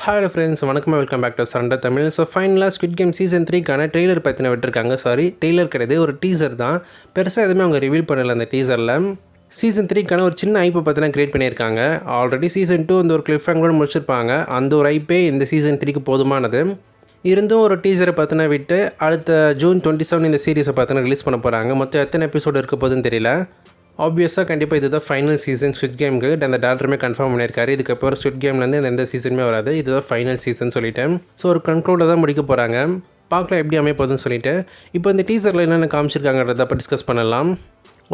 Hello friends, வணக்கம், welcome back to சண்டை Tamil. So ஃபைனலாக ஸ்குவிட் கேம் சீசன் 3க்கான ட்ரெய்லர் பற்றின விட்டுருக்காங்க. ட்ரெய்லர் கிடையாது, ஒரு டீசர் தான். பெருசாக எதுவுமே அவங்க ரிவீல் பண்ணலை அந்த டீசரில். சீசன் 3க்கான ஒரு சின்ன ஐப்பை பற்றினா க்ரியேட் பண்ணியிருக்காங்க. ஆல்ரெடி சீசன் 2 அந்த ஒரு கிளிஃப் ஹேங்கரோட முடிச்சிருப்பாங்க. அந்த ஒரு ஐப்பே இந்த சீசன் 3க்கு போதுமானது. இருந்தும் ஒரு டீசரை பார்த்தினா விட்டு அடுத்த ஜூன் 27 இந்த சீரிஸை பார்த்தினா ரிலீஸ் பண்ண போகிறாங்க. மொத்தம் எத்தனை எபிசோடு இருக்க போதுன்னு தெரியல. ஆப்வியஸாக கண்டிப்பாக இதுதான் ஃபைனல் சீசன் ஸ்குவிட் கேமுக்கு. அந்த டேரக்டருமே கன்ஃபார்ம் பண்ணியிருக்காரு. இதுக்கப்புறம் ஸ்குவிட் கேம்லேருந்து எந்த சீசனுமே வராது, இதுதான் ஃபைனல் சீசன் சொல்லிட்டேன். ஸோ ஒரு கண்ட்ரோலில் தான் முடிக்க போகிறாங்க. பார்க்கலாம் எப்படி அமைப்போதுன்னு சொல்லிட்டு. இப்போ இந்த டீசரில் என்னென்ன காமிச்சிருக்காங்கன்றதை அப்போ டிஸ்கஸ் பண்ணலாம்.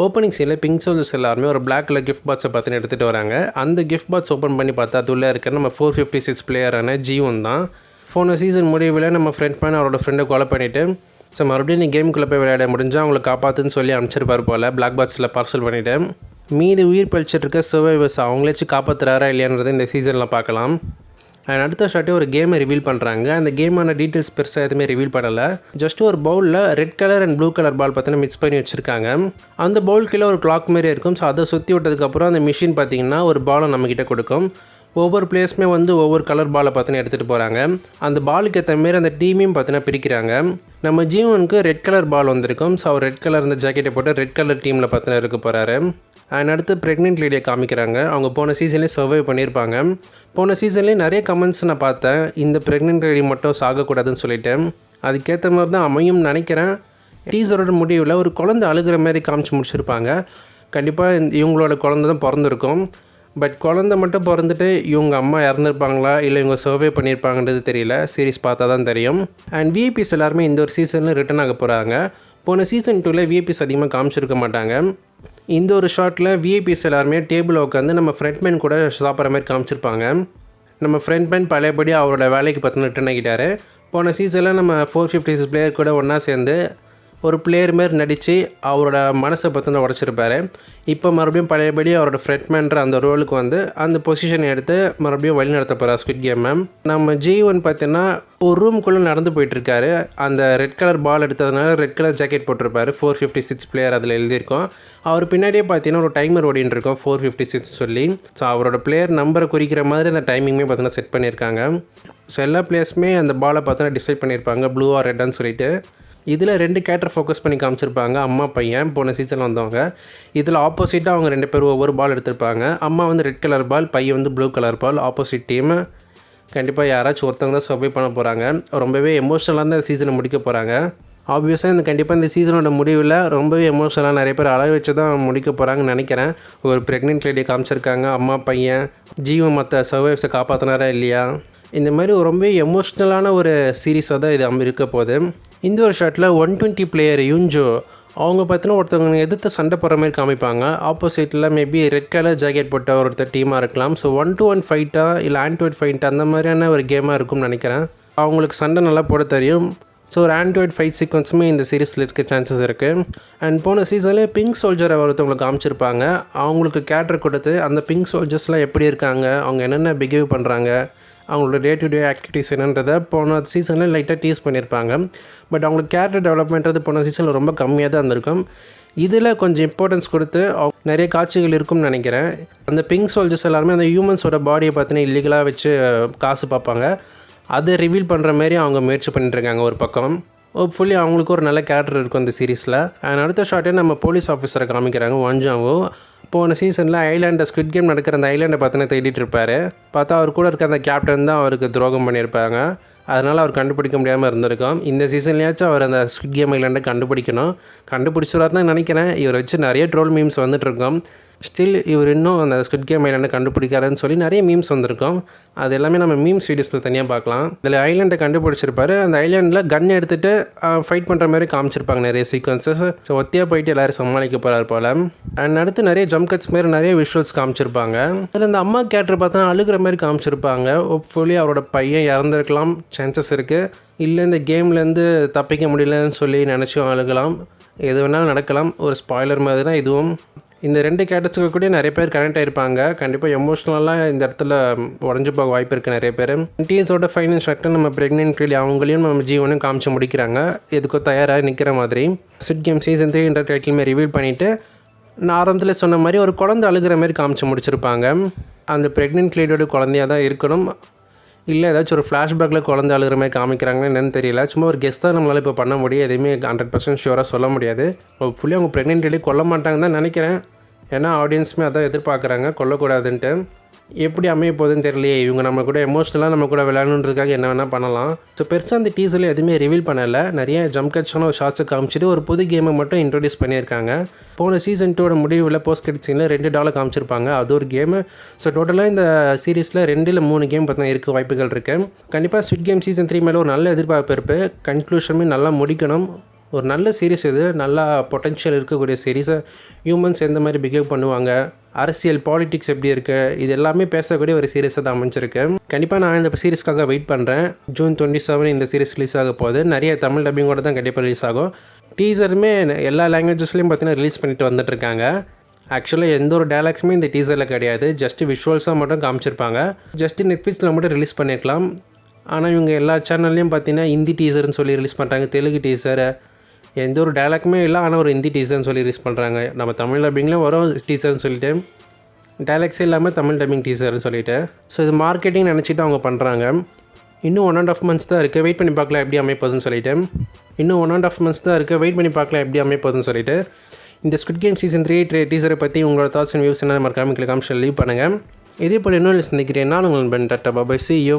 ஓப்பனிங் சீனில் பிங்க் சோல்ஜர்ஸ் எல்லாருமே ஒரு பிளாக் கலர் கிஃப்ட் பாக்ஸை பார்த்துன்னு எடுத்துகிட்டு வராங்க. அந்த கிஃப்ட் பாக்ஸ் ஓப்பன் பண்ணி பார்த்தா அது உள்ளே இருக்க நம்ம 456 பிளேயரான ஜீவன் தான். போன சீசன் முடிவில் நம்ம ஃப்ரெண்ட் மேன் அவரோட ஃப்ரெண்டை கொலை பண்ணிவிட்டு ஸோ மறுபடியும் நீ கேமுக்குள்ளே போய் விளையாட முடிஞ்சால் அவங்களை காப்பாற்றுன்னு சொல்லி அனுப்பிச்சிருப்பார் போல் பிளாக் பாக்ஸில் பார்சல் பண்ணிவிட்டு. மீதி உயிர் பழிச்சிட்டு இருக்க சர்வைவர்ஸ் அவங்களேச்சு காப்பாற்றுறாரா இல்லையான்றதை இந்த சீசனில் பார்க்கலாம். அண்ட் அடுத்த ஷாட்டே ஒரு கேமை ரிவீல் பண்ணுறாங்க. அந்த கேமான டீட்டெயில்ஸ் பெருசாக எதுவுமே ரிவீல் பண்ணலை. ஜஸ்ட் ஒரு பவுலில் red colour and blue colour ball பார்த்தீங்கன்னா மிக்ஸ் பண்ணி வச்சுருக்காங்க. அந்த பவுல் கீழே ஒரு கிளாக் மாரி இருக்கும். ஸோ அதை சுற்றி விட்டதுக்கப்புறம் அந்த மிஷின் பார்த்திங்கன்னா ஒரு பாலை நம்மக்கிட்ட கொடுக்கும். ஒவ்வொரு பிளேயர்ஸுமே ஒவ்வொரு கலர் பாலை பார்த்தீங்கன்னா எடுத்துகிட்டு போகிறாங்க. அந்த பாலுக்கு ஏற்ற மாரி அந்த டீமையும் பார்த்தீங்கன்னா பிரிக்கிறாங்க. நம்ம ஜீவனுக்கு ரெட் கலர் பால் வந்திருக்கும். ஸோ அவர் ரெட் கலர் அந்த ஜாக்கெட்டை போட்டு ரெட் கலர் டீமில் பார்த்தீங்கன்னா இருக்க போகிறாரு. அண்ட் அடுத்து ப்ரெக்னென்ட் லேடியை காமிக்கிறாங்க. அவங்க போன சீசன்லேயே சர்வைவ் பண்ணியிருப்பாங்க. போன சீசன்லேயே நிறைய கமெண்ட்ஸ் நான் பார்த்தேன், இந்த ப்ரெக்னென்ட் லேடி மட்டும் சாகக்கூடாதுன்னு சொல்லிட்டு. அதுக்கேற்ற மாதிரி தான் அமையும் நினைக்கிறேன். டீசரோட முடிவில் ஒரு குழந்தை அழுகிற மாதிரி காமிச்சு முடிச்சிருப்பாங்க. கண்டிப்பாக இவங்களோட குழந்தை தான் பிறந்திருக்கும். பட் குழந்தை மட்டும் பிறந்துட்டு இவங்க அம்மா இறந்துருப்பாங்களா இல்லை இவங்க சர்வே பண்ணியிருப்பாங்கன்றது தெரியல. சீரிஸ் பார்த்தா தான் தெரியும். அண்ட் விஐபிஸ் எல்லாருமே இந்த ஒரு சீசனில் ரிட்டர்ன் ஆக போகிறாங்க. போன சீசன் 2ல் விஐபிஸ் அதிகமாக காமிச்சிருக்க மாட்டாங்க. இந்த ஒரு ஷாட்டில் விஐபிஸ் எல்லாருமே டேபிளில் உட்காந்து நம்ம ஃப்ரெண்ட்மேன் கூட சாப்பிட்ற மாதிரி காமிச்சிருப்பாங்க. நம்ம ஃப்ரெண்ட்மேன் பழையபடி அவரோட வேலைக்கு பார்த்து ரிட்டர்ன் ஆகிட்டார். போன சீசனில் நம்ம 456 பிளேயர் கூட ஒன்றா சேர்ந்து ஒரு பிளேயர் மாரி நடித்து அவரோட மனசை பற்றின உடச்சிருப்பார். இப்போ மறுபடியும் பழையபடி அவரோட ஃப்ரெண்ட்மேன்ற அந்த ரோலுக்கு அந்த பொசிஷனை எடுத்து மறுபடியும் வழி நடத்த போகிறார் ஸ்குவிட் கேம். நம்ம ஜீவன் பார்த்தீங்கன்னா ஒரு ரூம்குள்ளே நடந்து போயிட்டுருக்காரு. அந்த ரெட் கலர் பால் எடுத்ததுனால ரெட் கலர் ஜாக்கெட் போட்டிருப்பாரு. 456 பிளேயர் அதில் எழுதியிருக்கோம். அவர் பின்னாடியே பார்த்தீங்கன்னா ஒரு டைமர் ஓடின்னு இருக்கோம் 456 சொல்லி. ஸோ அவரோட பிளேயர் நம்பரை குறிக்கிற மாதிரி அந்த டைமிங்குமே பார்த்தீங்கன்னா செட் பண்ணியிருக்காங்க. ஸோ எல்லா பிளேயர்ஸுமே அந்த பாலை பார்த்தீங்கன்னா டிசைட் பண்ணியிருப்பாங்க ப்ளூ ஆர் ரெட்டான்னு சொல்லிட்டு. இதில் 2 கேரக்டர் ஃபோக்கஸ் பண்ணி காமிச்சிருப்பாங்க. அம்மா பையன் போன சீசனில் வந்தவங்க. இதில் ஆப்போசிட்டாக அவங்க 2 பேரும் ஒவ்வொரு பால் எடுத்திருப்பாங்க. அம்மா ரெட் கலர் பால், பையன் blue colour ball. Opposite team. கண்டிப்பாக யாராச்சும் ஒருத்தவங்க தான் சர்வை பண்ண போகிறாங்க. ரொம்பவே எமோஷனலாக தான் இந்த சீசனை முடிக்க போகிறாங்க. ஆப்வியஸாக கண்டிப்பாக இந்த சீசனோட முடிவில் ரொம்பவே எமோஷனலாக நிறைய பேர் அழக வச்சு தான் முடிக்க போகிறாங்கன்னு நினைக்கிறேன். ஒரு ப்ரெக்னென்ட் லேடியை காமிச்சிருக்காங்க. அம்மா பையன் ஜீவன் மற்ற சர்வைவர்ஸை காப்பாற்றினாரா இல்லையா, இந்த மாதிரி ரொம்ப எமோஷ்னலான ஒரு சீரீஸாக தான் இது இருக்க போகுது. இந்த ஒரு ஷாட்டில் 120 பிளேயர் யுஞ்சோ அவங்க பார்த்தீங்கன்னா ஒருத்தவங்க எதிர்த்து சண்டை போடுற மாதிரி காமிப்பாங்க. ஆப்போசிட்டில் மேபி ரெட் கலர் ஜாக்கெட் போட்ட ஒருத்தர் டீமாக இருக்கலாம். ஸோ 1-to-1 ஃபைட்டாக இல்லை ஹேண்ட்-டு-ஹேண்ட் ஃபைட் அந்த மாதிரியான ஒரு கேமாக இருக்கும்னு நினைக்கிறேன். அவங்களுக்கு சண்டை நல்லா போட தெரியும். ஸோ ஒரு ஹேண்ட்-டு-ஹேண்ட் ஃபைட் சீக்வன்ஸுமே இந்த சீரீஸில் இருக்க சான்சஸ் இருக்குது. அண்ட் போன சீசன்லேயே பிங்க் சோல்ஜரை ஒருத்தவங்களுக்கு காமிச்சிருப்பாங்க. அவங்களுக்கு கேரக்டர் கொடுத்து அந்த பிங்க் சோல்ஜர்ஸ்லாம் எப்படி இருக்காங்க, அவங்க என்னென்ன பிஹேவ் பண்ணுறாங்க, அவங்களோட டே டு டே ஆக்டிவிட்டீஸ் என்னன்றதை போன சீசனில் லைட்டாக டீஸ் பண்ணியிருப்பாங்க. பட் அவங்களுக்கு கேரக்டர் டெவலப்மெண்ட்றது போன சீசனில் ரொம்ப கம்மியாக தான் இருந்திருக்கும். இதில் கொஞ்சம் இம்பார்ட்டன்ஸ் கொடுத்து நிறைய காட்சிகள் இருக்கும்னு நினைக்கிறேன். அந்த பிங்க் சோல்ஜர்ஸ் எல்லாருமே அந்த ஹியூமன்ஸோட பாடியை பார்த்தீங்கன்னா இல்லீகலாக வச்சு காசு பார்ப்பாங்க. அதை ரிவீல் பண்ணுற மாதிரி அவங்க முயற்சி பண்ணிட்டுருக்காங்க ஒரு பக்கம். ஹோப்ஃபுல்லி அவங்களுக்கு ஒரு நல்ல கேரக்டர் இருக்கும் இந்த சீரீஸில். அண்ட் அடுத்த ஷார்ட்டே நம்ம போலீஸ் ஆஃபீஸரை காமிக்கிறாங்க. வாஞ்சாங்கோ போன சீசனில் ஐலாண்டை ஸ்குவிட் கேம் நடக்கிற அந்த ஐலாண்டை பார்த்தீங்கன்னா தேடிட்டு இருப்பார். பார்த்தா அவர் கூட இருக்க அந்த கேப்டன் தான் அவருக்கு துரோகம் பண்ணியிருப்பாங்க. அதனால் அவர் கண்டுபிடிக்க முடியாமல் இருந்திருக்கோம். இந்த சீசன்லேயாச்சும் அவர் அந்த ஸ்குவிட் கேம் ஐலாண்டை கண்டுபிடிக்கணும். கண்டுபிடிச்சிடாரு தான் நினைக்கிறேன். இவரை வச்சு நிறைய ட்ரோல் மீம்ஸ் வந்துட்டுருக்கோம். ஸ்டில் இவர் இன்னும் அந்த ஸ்குவிட் கேம் ஐலாண்டை கண்டுபிடிக்காருன்னு சொல்லி நிறைய மீம்ஸ் வந்திருக்கும். அது எல்லாமே நம்ம மீம்ஸ் வீடியோஸில் தனியாக பார்க்கலாம். இதில் ஐலாண்டை கண்டுபிடிச்சிருப்பாரு. அந்த ஐலாண்டில் கன் எடுத்துகிட்டு ஃபைட் பண்ணுற மாதிரி காமிச்சிருப்பாங்க நிறைய சீக்வன்ஸஸ். ஸோ ஒத்தியாக போயிட்டு எல்லோரும் சமாளிக்க போகிறார் போல். அண்ட் அடுத்து நிறைய ஜம்ப் கட்ஸ் மாரி நிறைய விஷுவல்ஸ் காமிச்சிருப்பாங்க. அதில் இந்த அம்மா கேரக்டர் பார்த்தா அழுகிற மாதிரி காமிச்சிருப்பாங்க. ஹோப்ஃபுல்லி அவரோட பையன் இறந்துருக்கலாம், சான்சஸ் இருக்குது. இல்லை இந்த கேம்லேருந்து தப்பிக்க முடியலன்னு சொல்லி நினச்சும் அழுகலாம். எது வேணாலும் நடக்கலாம். ஒரு ஸ்பாய்லர் மாதிரி தான் இதுவும். இந்த 2 கேரக்டர்ஸுக்கு கூட நிறைய பேர் கனெக்ட் ஆகிருப்பாங்க. கண்டிப்பாக எமோஷ்னலாக இந்த இடத்துல உடஞ்சி போக வாய்ப்பு இருக்குது நிறைய பேர். டீஸோட ஃபைனல் ஷாட்டில் நம்ம ப்ரெக்னென்ட் லேடி அவங்களையும் நம்ம ஜீவனையும் காமிச்சு முடிக்கிறாங்க. எதுக்கோ தயாராக நிற்கிற மாதிரி. ஸ்குவிட் கேம் சீசன் 3 டைட்டிலுமே ரிவீல் பண்ணிவிட்டு நான் ஆரம்பத்தில் சொன்ன மாதிரி ஒரு குழந்தை அழுகிற மாதிரி காமிச்சு முடிச்சிருப்பாங்க. அந்த ப்ரெக்னென்ட் லேடியோட குழந்தையாக தான் இருக்கணும். இல்லை ஏதாச்சும் ஒரு ஃப்ளாஷ்பேக்கில் குழந்தை அழுகிற மாதிரி காமிக்கிறாங்கன்னு என்னென்னு தெரியல. சும்மா ஒரு கெஸ்ட் தான் நம்மளால் இப்போ பண்ண முடியும். எதுவுமே 100% ஷுவராக சொல்ல முடியாது. ஃபுல்லி அவங்க ப்ரெக்னென்ட் கொல்ல மாட்டாங்கன்னு தான் நினைக்கிறேன். ஏன்னா ஆடியன்ஸுமே அதான் எதிர்பார்க்குறாங்க, கொல்லக்கூடாதுன்ட்டு. எப்படி அமைய போகுதுன்னு தெரியலையே. இவங்க நம்ம கூட எமோஷ்னலாக நம்ம கூட விளையாடணுன்றதுக்காக என்ன வேணால் பண்ணலாம். ஸோ பெருசாக அந்த டீசரில் எதுவுமே ரிவீல் பண்ணலை. நிறைய ஜம்ப் கட்ஸான ஒரு ஷார்ட்ஸை காமிச்சிட்டு ஒரு புது கேமை மட்டும் இன்ட்ரோடியூஸ் பண்ணியிருக்காங்க. போன சீசன் 2 முடிவில் போஸ்ட் கிரெடிட் சீனில் $2 காமிச்சிருப்பாங்க. அது ஒரு கேமு. ஸோ டோட்டலாக இந்த சீரீஸில் 2 இல்லை 3 கேம் பார்த்தீங்கன்னா இருக்க வாய்ப்புகள் இருக்குது. கண்டிப்பாக ஸ்குவிட் கேம் சீசன் 3 மேலே ஒரு நல்ல எதிர்பார்ப்பு இருக்குது. கன்க்ளூஷனுமே நல்லா முடிக்கணும். ஒரு நல்ல சீரிஸ் இது, நல்லா பொட்டென்ஷியல் இருக்கக்கூடிய சீரீஸை. ஹியூமன்ஸ் எந்த மாதிரி பிஹேவ் பண்ணுவாங்க, அரசியல் பாலிடிக்ஸ் எப்படி இருக்குது, இது எல்லாமே பேசக்கூடிய ஒரு சீரீஸை தான் அமைஞ்சிருக்கு. கண்டிப்பாக நான் இந்த சீரீஸ்க்காக வெயிட் பண்ணுறேன். June 27 இந்த சீரீஸ் ரிலீஸ் ஆக போகுது. நிறைய தமிழ் டப்பிங்கோட தான் கண்டிப்பாக ரிலீஸ் ஆகும். டீசருமே எல்லா லாங்குவேஜஸ்லையும் பார்த்தீங்கன்னா ரிலீஸ் பண்ணிட்டு வந்துட்டுருக்காங்க. ஆக்சுவலாக எந்த ஒரு டயலாக்ஸுமே இந்த டீசரில் கிடையாது. ஜஸ்ட்டு விஷுவல்ஸாக மட்டும் காமிச்சிருப்பாங்க. ஜஸ்ட்டு நெட்ஃப்ளிக்ஸில் மட்டும் ரிலீஸ் பண்ணியிருக்கலாம். ஆனால் இவங்க எல்லா சேனல்லையும் பார்த்தீங்கன்னா ஹிந்தி டீசர்னு சொல்லி ரிலீஸ் பண்ணுறாங்க, தெலுங்கு டீசர், எந்த ஒரு டயலாக்குமே இல்லை. ஆனால் ஒரு ஹிந்தி டீசர்னு சொல்லி ரிலீஸ் பண்ணுறாங்க. நம்ம தமிழ் டப்பிங்லேயும் வரும் டீசர்னு சொல்லிட்டு, டயலாக்ஸே இல்லாமல் தமிழ் டப்பிங் டீசர்னு சொல்லிட்டு. ஸோ இது மார்க்கெட்டிங் நினச்சிட்டு அவங்க பண்ணுறாங்க. இன்னும் 1.5 months தான் இருக்குது, வெயிட் பண்ணி பார்க்கலாம் எப்படி அமைப்போதுன்னு சொல்லிட்டு. இன்னும் 1.5 months தான் இருக்குது, வெயிட் பண்ணி பார்க்கலாம் எப்படி அமைப்போதுன்னு சொல்லிட்டு. இந்த ஸ்குவிட் கேம் சீசன் 3 டீசரை பற்றி உங்களோட தாட்ஸ் அண்ட் வியூஸ் என்ன மறக்காம கமெண்ட்ஸில் லீவ் பண்ணுங்கள். இதே போல் இன்னொரு சந்திக்கிறேன். நான் உங்கள் நண்பன் டாட்டா பாய், see you.